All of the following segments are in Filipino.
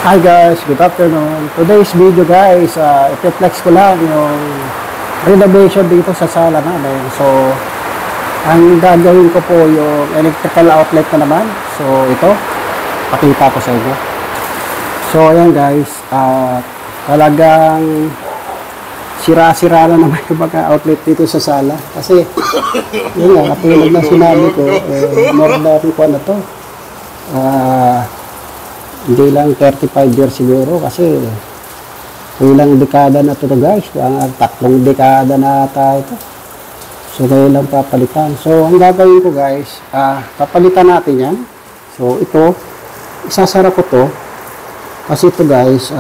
Hi guys, good afternoon. Today's video guys, i-flex ko lang yung renovation dito sa sala namin. So, ang gagawin ko po yung electrical outlet na naman. So, ito, pakita ko sa inyo. So, ayan guys, talagang sira-sira na naman yung mga outlet dito sa sala. Kasi, yun nga, katulad na sinabi ko, more than ano to. Hindi lang 35 years siguro kasi ilang dekada na ito guys, tatlong dekada na ata ito. So ngayon lang papalitan. So ang gagawin ko guys, papalitan natin yan. So ito, isasara ko to kasi ito guys,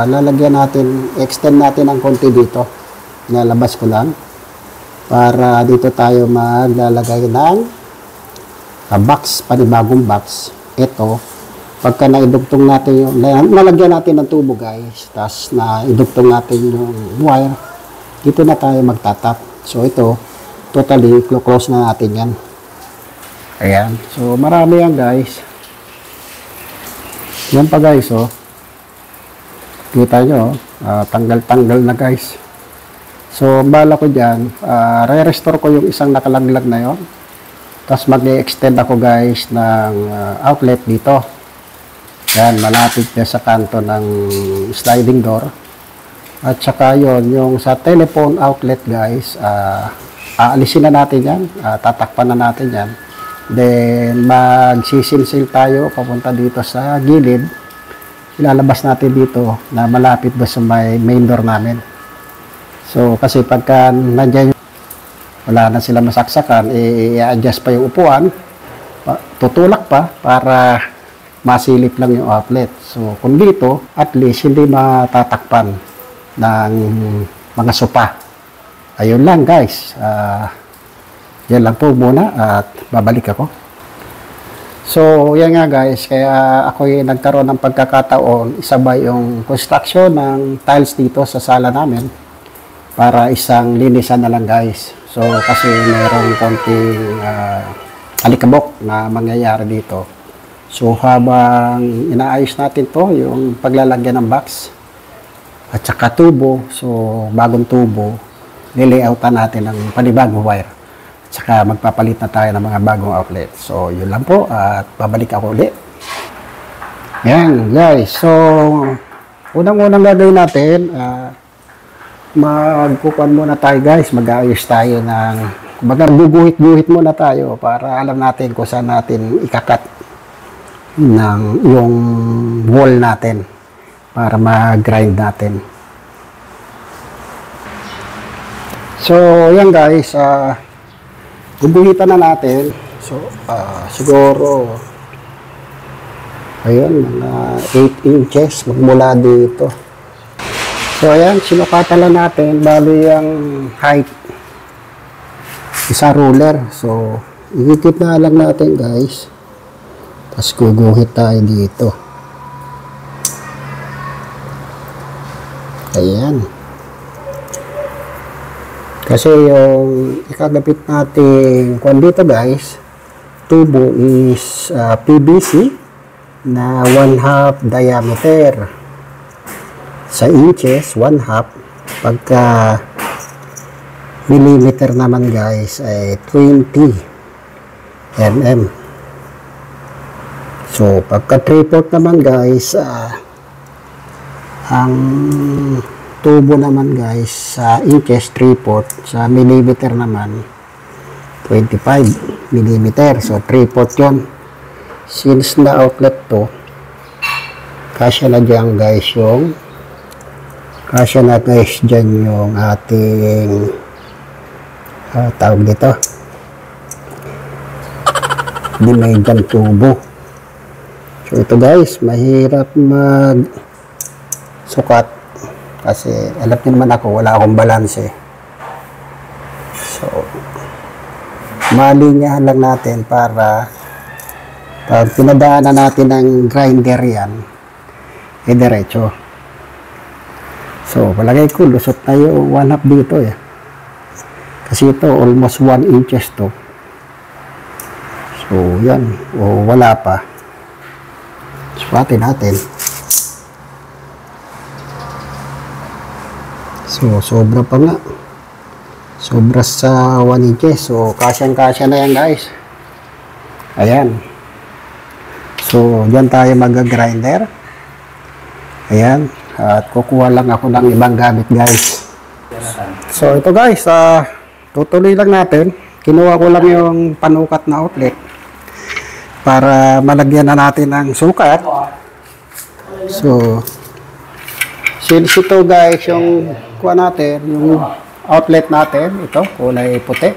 lalagyan natin, extend natin ang konti dito. Nalabas ko lang para dito tayo maglalagay ng box, panibagong box. Ito pagka naidugtong natin yung, nalagyan natin ng tubo guys, tapos naidugtong natin yung wire, dito na tayo magtatap. So ito, totally close na natin yan. Ayan, so marami yan guys. Yan pa guys, oh. Kita nyo, tanggal-tanggal na guys. So bala ko dyan, re-restore ko yung isang nakalaglag na yon. Tapos mag-extend ako guys ng outlet dito. Yan, malapit niya sa kanto ng sliding door. At saka yun, yung sa telephone outlet guys, aalisin na natin yan, tatakpan na natin yan. Then, magsisilsil tayo papunta dito sa gilid. Ilalabas natin dito na malapit doon sa main door namin. So, kasi pagka nandiyan wala na sila masaksakan, i-adjust pa yung upuan, tutulak pa para masilip lang yung outlet. So, kung dito, at least hindi matatakpan ng mga sopa. Ayun lang guys. Yan lang po muna at babalik ako. So, yan nga guys. Kaya ako nagkaroon ng pagkakataon, isabay yung construction ng tiles dito sa sala namin para isang linisan na lang guys. So, kasi mayroong konting alikabok na mangyayari dito. So, habang inaayos natin to, yung paglalagyan ng box at saka tubo, so bagong tubo, nilayoutan natin ng panibagong wire. At saka magpapalit na tayo ng mga bagong outlet. So, yun lang po at babalik ako ulit. Yan guys, so unang-unang gagawin natin, magkukuhan muna tayo guys, mag-aayos tayo ng, guguhit-guhit muna tayo para alam natin kung saan natin ikakat ng yung wall natin para mag-grind natin. So, yan guys, guguhitan na natin. So, siguro ayun, mga 8 inches magmula dito. So, ayan, sinukatan lang natin bali yung height isa ruler. So, ikikit na lang natin guys. Tapos guguhit tayo dito. Ayan. Kasi yung ikagapit natin kung dito guys, tubo is PVC na 1/2 diameter. Sa inches, 1/2. Pagka millimeter naman guys ay 20 mm. So, pagka 3/4 naman guys, ang tubo naman guys sa inches 3/4, sa millimeter naman 25 millimeter. So, 3/4 yun. Since na outlet to, kasya na dyan guys yung ating tawag dito, dinaydan tubo. So ito guys, mahirap mag sukat kasi alam niyo naman ako, wala akong balanse. So malinyahan lang natin para pag pinadaanan natin ng grinder yan, diretso. So palagay ko lusot na yung 1/2 dito kasi ito almost 1 inches to. So yan, o wala pa. Sukatin natin. So, sobra pa nga. Sobra sa 1 inches. So, kasyang-kasya na yan guys. Ayan. So, dyan tayo mag-grinder. Ayan. At kukuha lang ako ng ibang gamit guys. So, ito guys. Tutuloy lang natin. Kinuha ko lang yung panukat na outlet para malagyan na natin ng sukat. So, since ito guys, yung kuha natin, yung outlet natin, ito, kulay puti.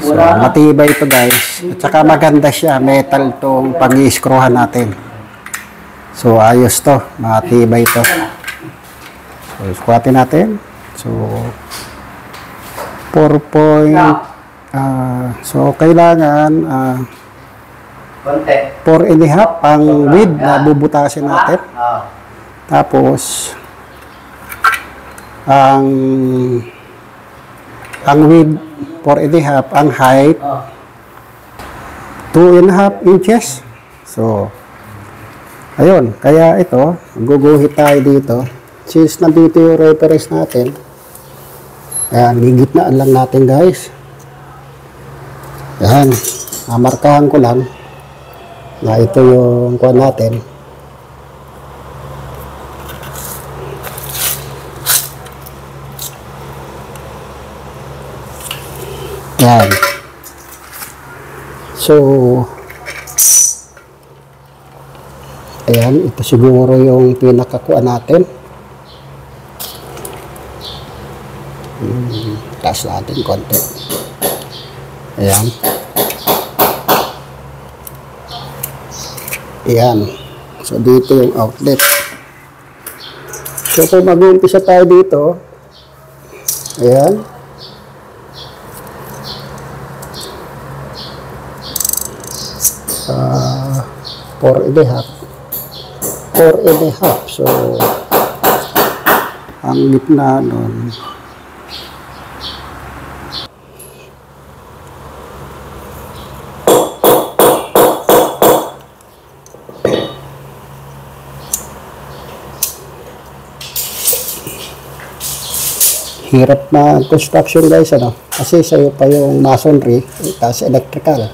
So, matibay ito guys. At saka maganda siya, metal tong pag-i-screwhan natin. So, ayos to, matibay ito. So, squatin natin. So, 4 so, kailangan 4.5 ang width na bubutasin natin. Tapos, ang width 4.5, ang height 2.5 inches. So, ayun, kaya ito, guguhit tayo dito. Since nandito yung reference natin, ayan, gigitnaan lang natin guys. Ayan, markahan ko lang na ito yung kuha natin. Ayan. So, ayan, ito siguro yung pinakakuha natin. Taas natin konti. Ayan. Ayan. So, dito yung outlet. So, kung mag-uumpisa tayo dito, ayan. Uh, 4.5. 4.5. So, ang gitna nun, hirap na construction guys, ano? Kasi sa'yo pa yung masonry, tapos electrical.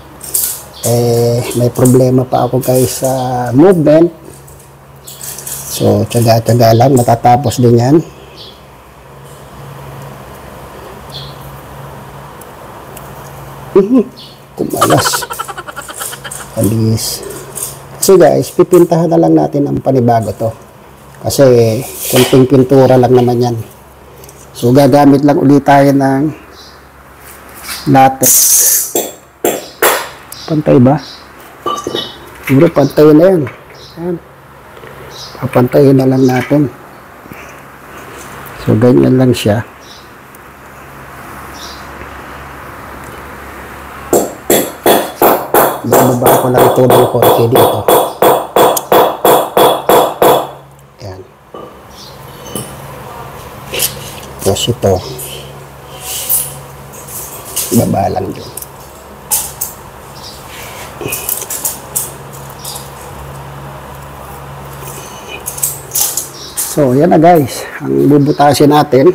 May problema pa ako guys sa movement. So, tiyaga-tiyaga lang, matatapos din yan. Kumalas. Alis. So guys, pipintahan na lang natin ang panibago to. Kasi, kunting pintura lang naman yan. So, gagamit lang ulit tayo ng latex. Pantay ba? Siguro pantay na yan. Ayan. Papantayin na lang natin. So, ganyan lang siya. Bababa ko lang ito ng konti dito. Ayan. Tapos ito, baba lang dyan. So, yan na guys. Ang bubutasin natin.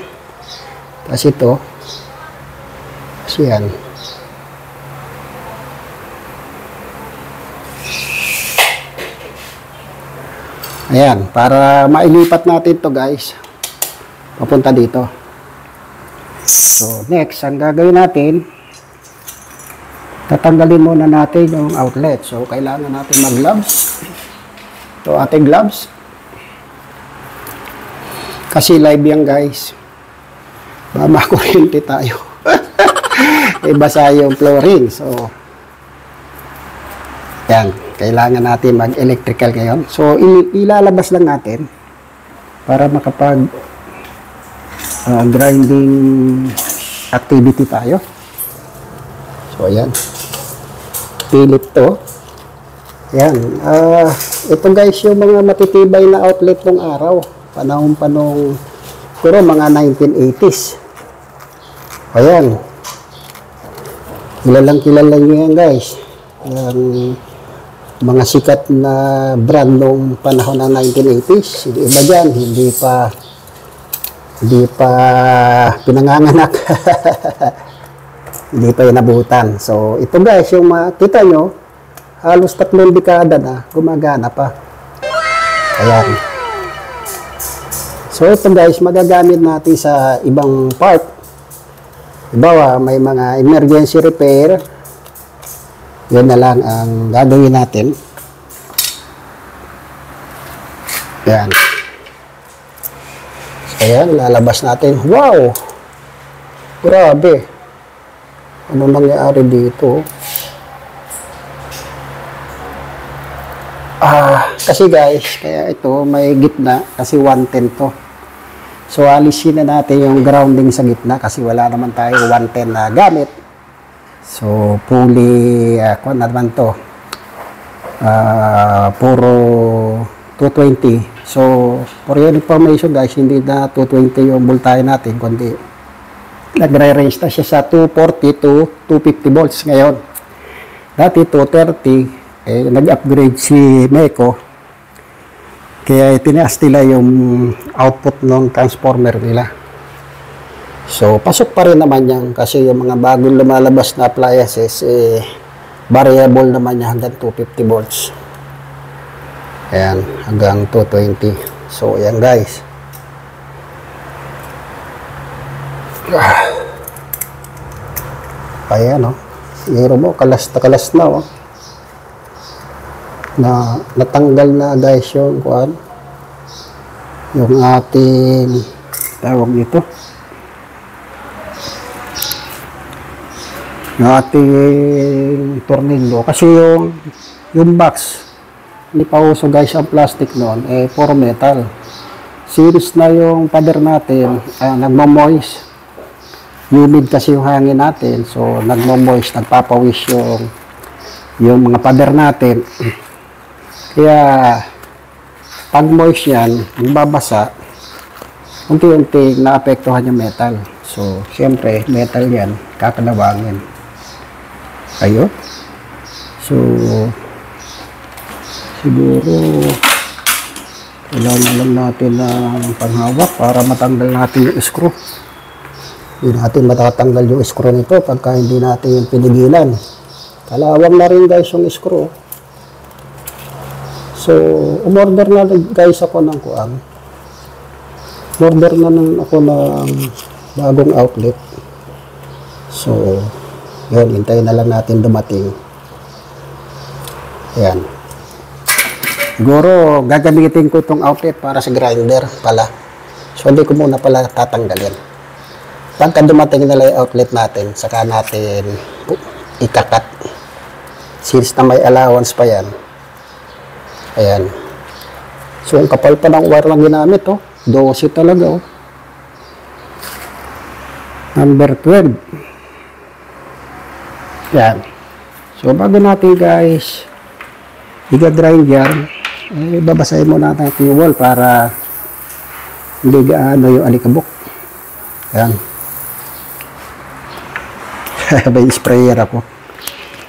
Tapos ito. Tapos yan. Ayan. Para mailipat natin to guys. Papunta dito. So, next, ang gagawin natin, tatanggalin muna natin yung outlet. So, kailangan natin mag-gloves. So, ating gloves. Kasi live yan guys. Baka makuryente tayo. Basa yung flooring. So, yan. Kailangan natin mag-electrical ngayon. So, ilalabas lang natin para makapag grinding activity tayo. So, ayan. Pilit to. Ayan. Ito guys yung mga matitibay na outlet ng araw. Panahon pero mga 1980s. Ayan. Kilala nyo yan guys. Yung mga sikat na brand nung panahon ng 1980s. Iba dyan, Hindi pa pinanganganak. Hindi pa inabutan. So, ito guys, yung makita nyo, halos 3 dekada na, gumagana pa. Ayan. So, ito guys, magagamit natin sa ibang part. Halimbawa, may mga emergency repair. Yun na lang ang gagawin natin. Ayan. So, ayan, lalabas natin. Wow! Grabe. Ano nangyari dito? Kasi guys, kaya ito may gitna kasi 110 to. So alisin na natin yung grounding sa gitna kasi wala naman tayo 110 na gamit. So fully, kung naman to, puro 220. So for your information guys, hindi na 220 yung voltahe natin, kundi nagre-range na siya sa 240 to 250 volts ngayon. Dati 230, nag-upgrade si Meco, kaya tinaas nila yung output ng transformer nila. So, pasok pa rin naman yan kasi yung mga bagong lumalabas na appliances, variable naman yan hanggang 250 volts. Ayan, hanggang 220. So, ayan guys. Ayan, oh. Hero mo, kalas na, oh. Natanggal na guys yung kuan, yung ating tawag nito, yung ating tornilyo kasi yung box hindi pa uso guys ang plastic noon, puro metal. Series na yung pader natin, nagmo-moist, humid kasi yung hangin natin, so nagmo-moist, nagpapawis yung mga pader natin. Kaya, pag moist yan, magbabasa, unti-unti naapektuhan yung metal. So, siyempre, metal yan, kakalawangin. Ayun. So, siguro, kailangan lang natin ng panghawak para matanggal natin yung screw. Hindi natin matatanggal yung screw nito pagka hindi natin pinigilan. Kalawang na rin guys yung screw. So, umorder na guys ako ng kuang. Order na ako ng bagong outlet. So, yun, hintayin na lang natin dumating. Ayan. Siguro, gagamitin ko itong outlet para sa grinder pala. So, hindi ko muna pala tatanggalin. Pagka dumating na lang yung outlet natin, saka natin ikakat. Since na may allowance pa yan. Ayan. So, ang kapal pa ng wire lang ginamit, oh. 12 talaga, oh. Number 12. Ayan. So, bago natin, guys, i-grind yan, babasahin muna natin yung wall para hindi gaano yung alikabok. Ayan. May sprayer ako.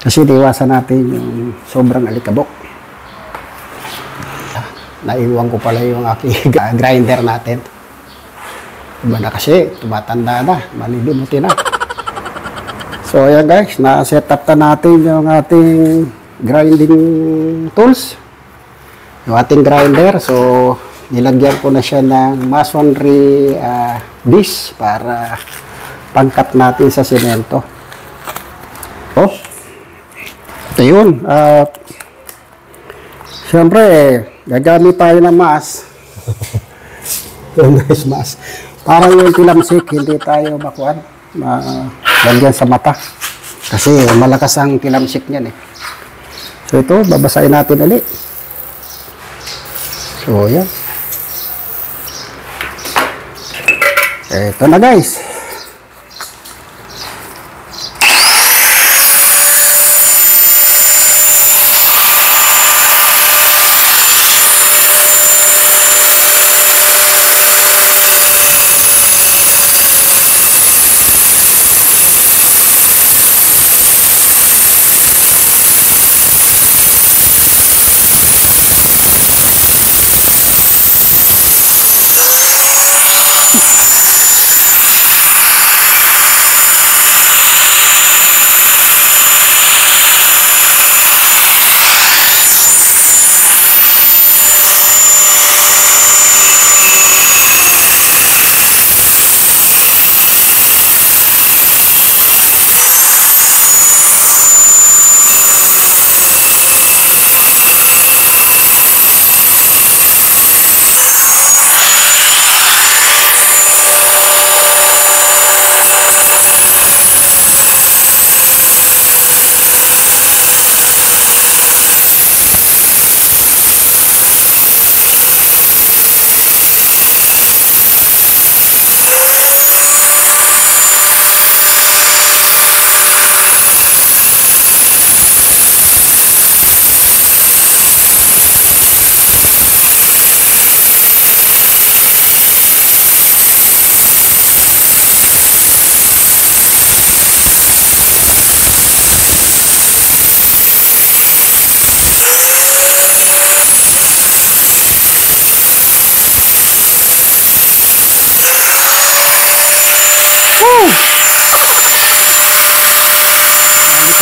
Kasi iwasan natin yung sobrang alikabok. Naiwan ko pala yung aking grinder natin. Iba na kasi, tumatanda na, malilimutin na. So, ayan guys, na-set up na natin yung ating grinding tools. Yung ating grinder. So, nilagyan ko na siya ng masonry disc para pangkat natin sa semento. Oh, ito yun. Siyempre, gagamit tayo ng mask. Yung guys, mask. Para yung kilamsik, hindi tayo makuhan. Lagyan sa mata. Kasi malakas ang kilamsik niyan eh. So ito, babasahin natin ulit. So yan. Ito na guys.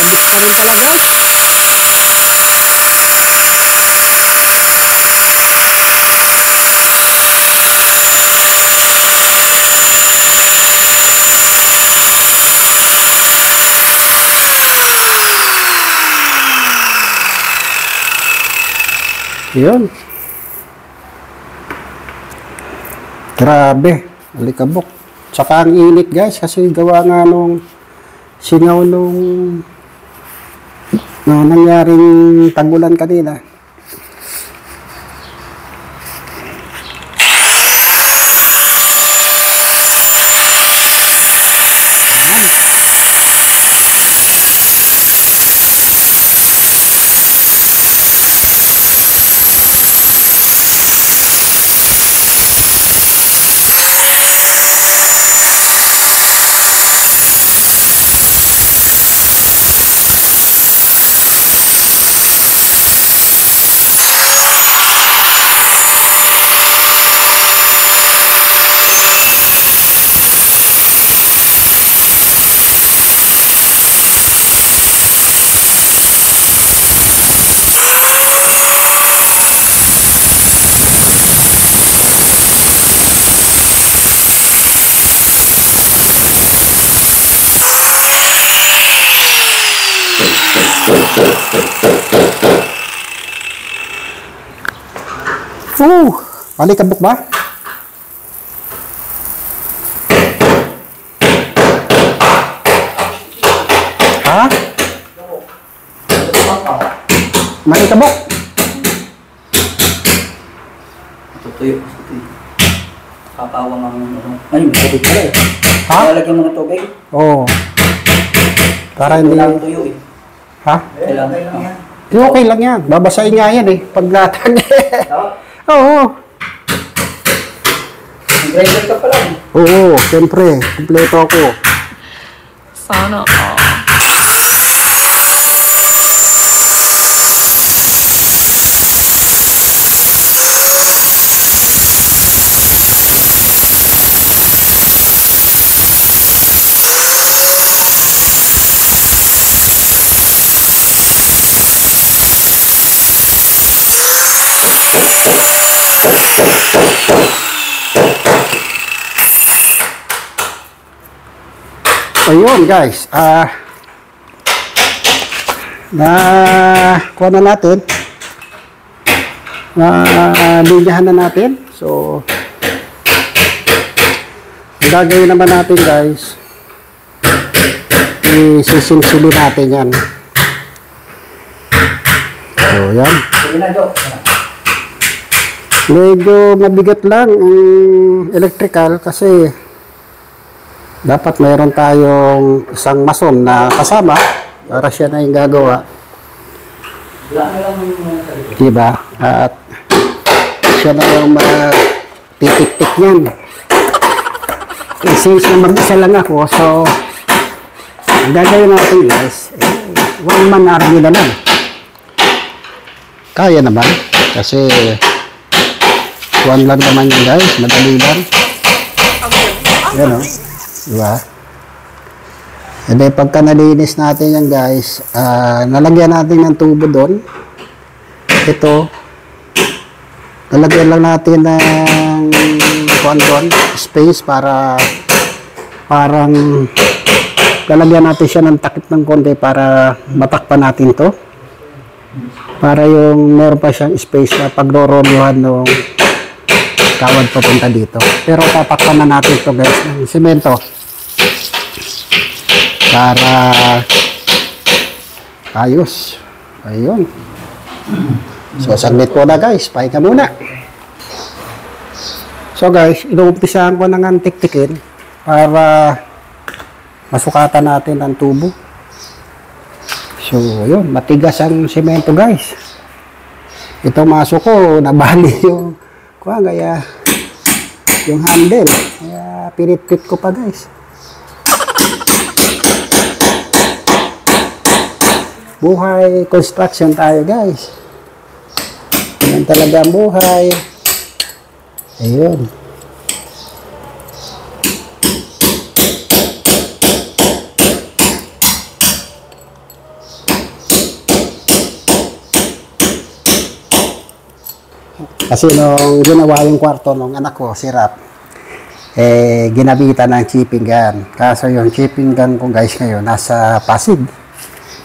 Ganun talaga. Yun. Grabe. Alikabok. Tsaka ang init guys kasi gawa nga nung singaw nung nangyaring tagulan kanina. Alikabok ba? Ha? Malikabok? Tutuyo. Papawang ang ano. Ay, may tubig pala eh. Ha? Lalagyan mo ng tubig. Oo. Para hindi... Kailangan tuyo eh. Ha? Kailangan. Okay lang yan. Babasahin nga yan eh. Paglatag. Oo. Grinder ka pala eh. Oo, siyempre. Kompleto ako. Sana all. Ayun guys, kuha na natin, binyahan na natin. So ang gagawin naman natin guys, isisinsili natin yan. So yan, medyo mabigat lang ang electrical kasi dapat mayroon tayong isang mason na kasama para siya na yung gagawa. Diba? At siya na yung matitik-tik niyan. Since na mag-isa lang ako, so ang gagawin natin guys, one man army na lang. Kaya naman kasi one lang naman yun guys, madali lang. Yan o. Diba? And then pagka nalinis natin yan guys, nalagyan natin ng tubo doon. Ito, nalagyan lang natin ng space para parang lalagyan natin siya ng takip ng konti para matakpan natin to. Para yung meron pa siyang space na pagroroluhan ng kawad papunta dito. Pero tatakpan na natin to guys ng semento para ayos. Ayun. So saglit po na guys, pahinga muna. So guys, inuumpisahan ko nang tik-tikin para masukatan natin ang tubo. So yun, matigas ang semento guys. Ito maso ko, nabali yung kaya yung handle, kaya pinipit ko pa guys. Buhay construction tayo guys. Yan talaga ang buhay. Ayun. Kasi nung ginawa yung kwarto ng anak ko, si Rap, ginabitan ng chipping gun. Kaso yung chipping gun ko guys ngayon, nasa Pasig.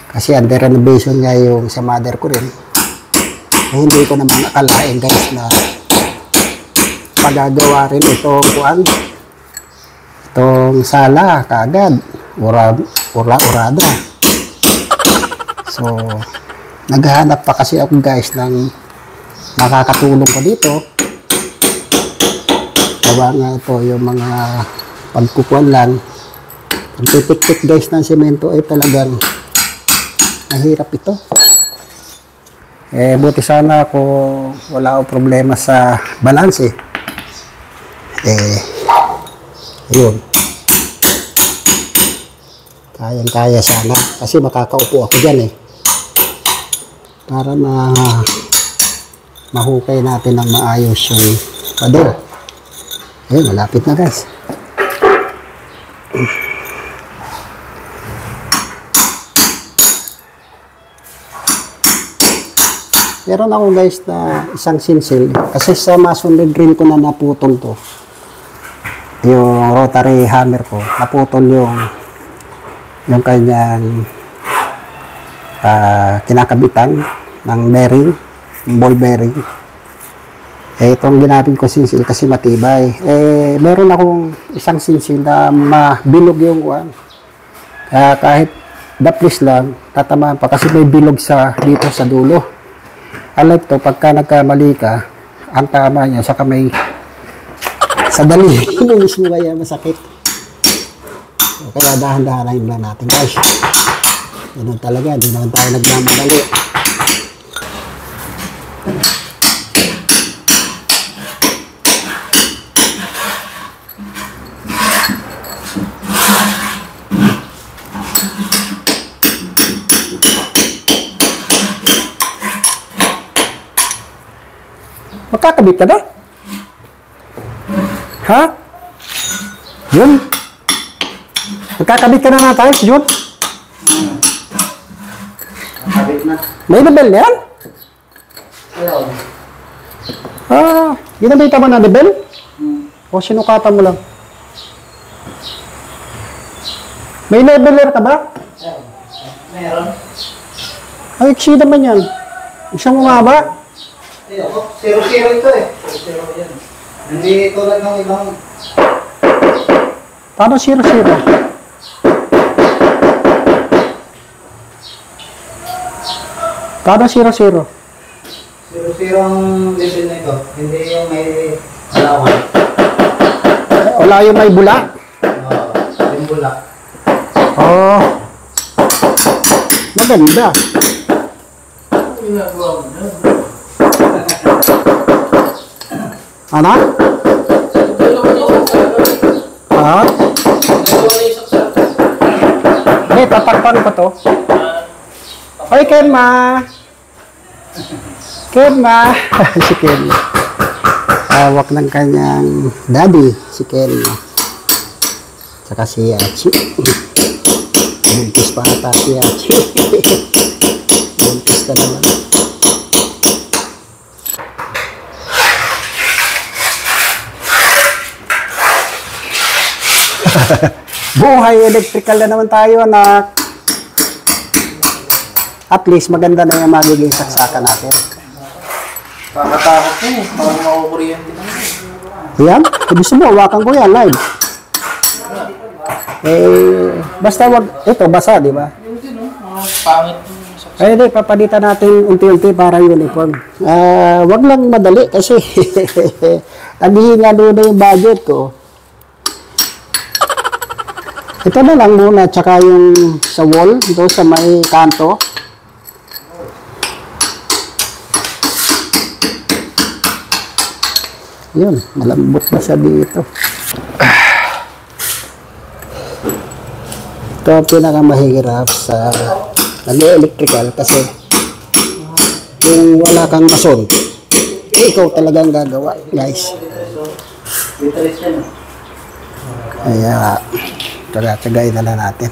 Kasi under renovation nga yung sa mother ko rin. Hindi ko naman akalain guys na pagagawa rin itong sala kaagad. Urada. So, naghahanap pa kasi ako guys ng makakatulong ko dito. Gawa nga ito yung mga pagkukuhan lang. Pagpipit-pit guys ng semento ay talagang mahirap ito. Buti sana kung wala akong problema sa balance. Yun. Kayang-kaya sana. Kasi makakaupo ako dyan para mahukay natin ng maayos yung pader. Malapit na guys. Meron ako guys na isang sinsil. Kasi sa masonry drill ko na naputol to. Yung rotary hammer ko. Naputol yung kanyang kinakabitan ng bearing, ball bearing. Itong ginamit ko sinsil kasi matibay. Meron akong isang sinsil na mabilog yung kuwan. Kahit daplis lang, tatamaan pa kasi may bilog dito sa dulo. Alike to, pagka nagkamali ka, ang tama niya sa kamay, sa dali, inumis mo kaya masakit. Kaya dahan-dahanin lang natin guys. Ganun talaga, hindi naman tayo nagmamadali. Magkakabit ka ba? Ha? Yun? Magkakabit ka na tayo, Jun? Nakabit na. May label na yan? Ayaw. Ginabita mo na label? O sinukatan mo lang? May leveler ka ba? Meron. Ay, eksida man yan. Isang umaba? Zero-zero ito Zero-zero yan. Hindi tulad ng ibang... Paano 0-0? Paano 0-0? Zero-zero ang level na ito. Hindi yung may alawan. Wala yung may bula? Yung bula. Maganda. Ano? Tatakpan ko to. Hoy, Kenma! Kenma! Si Kenma. Hawak ng kanyang daddy, si Kenma. Saka si Achi. Buntis pa ata si Achi. Buntis na naman. Buhay electrical na naman tayo, anak. At least maganda na yung magiging saksakan natin. Kakatakot ko Parang makukuryente na. Yan, gusto mo, hawakan ko yan live. Basta wag, ito basa, di ba? Pangit. Di, papalitan natin unti-unti para uniform. Wag lang madali kasi naghihina doon na yung budget ko. Ito na lang muna, tsaka yung sa wall, ito sa may kanto. Yun, malambot na siya dito. Ito ang pinakamahirap sa nag-electrical kasi kung wala kang mason, ikaw talagang gagawa, guys. Kaya, taga-tagayin na natin.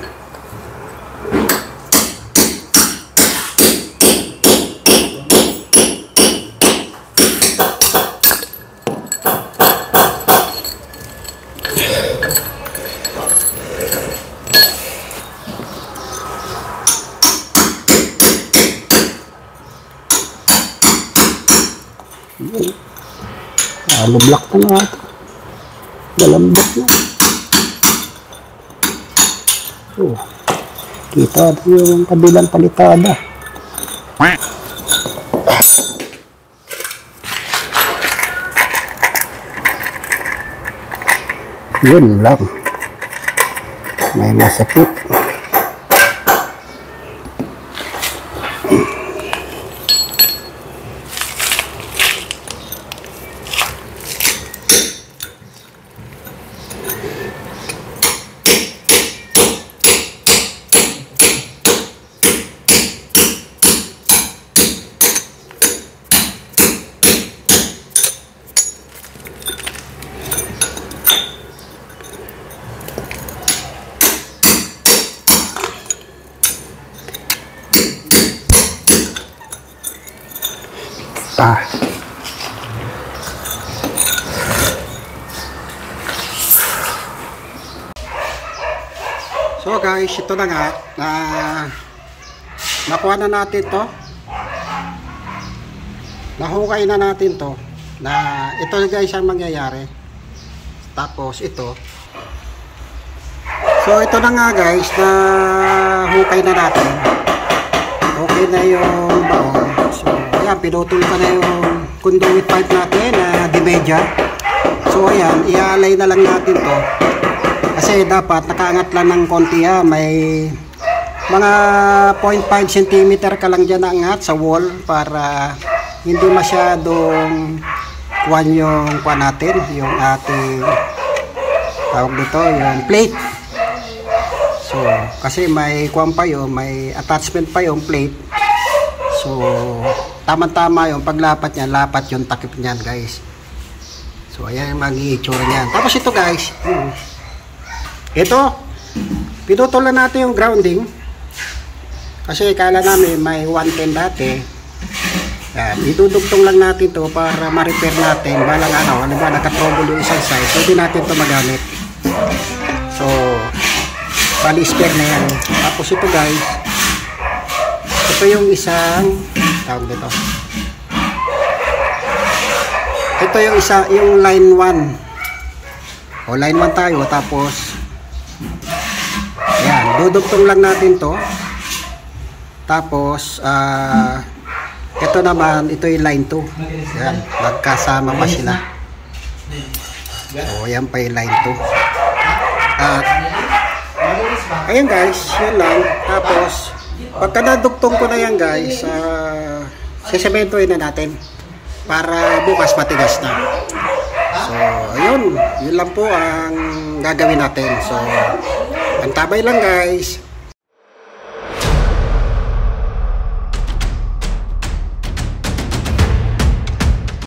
Lublak na nga ito. Malambot na. Oh, kita yung kabilang palitada. Yun lang. May masakit. So guys, ito na nga. Nakuha na natin to. Nahukay na natin to. Ito guys ang mangyayari. Tapos ito. So ito na nga guys, na hukay na natin. Okay na yung baon. So ayan, pinutol ka na yung conduit pipe natin na dimedya. So ayan, iaalay na lang natin to. Kasi dapat nakaangat lang ng konti ha. May mga 0.5 cm ka lang dyan angat sa wall para hindi masyadong kuwan yung kuwan natin, yung ating tawag dito, yung plate. So kasi may kuwan pa yun, may attachment pa yung plate. So tama-tama yung paglapat niyan, lapat yung takip niyan guys. So ayan yung mag-i-itsura niyan. Tapos ito guys, ito, pinutulan natin yung grounding. Kasi kala namin may 110 dati. Yan, idudugtong lang natin to para ma-repair natin. Balang ano, ano ba, naka-trouble yung isang side. Pwede natin to magamit. So, pali-spare na yan. Tapos ito guys, ito yung isang, tawag dito. Ito yung isa, yung line 1. O line 1 tayo, tapos ayan, dudugtong lang natin to. Tapos ito naman, ito yung line 2. Ayan, magkasama pa sila. So ayan pa yung line 2. At ayan guys, yun lang. Tapos pagka nadugtong ko na yan guys, sesementoin na natin para bukas matigas na. So ayun, yun lang po ang gagawin natin. So antabay lang guys.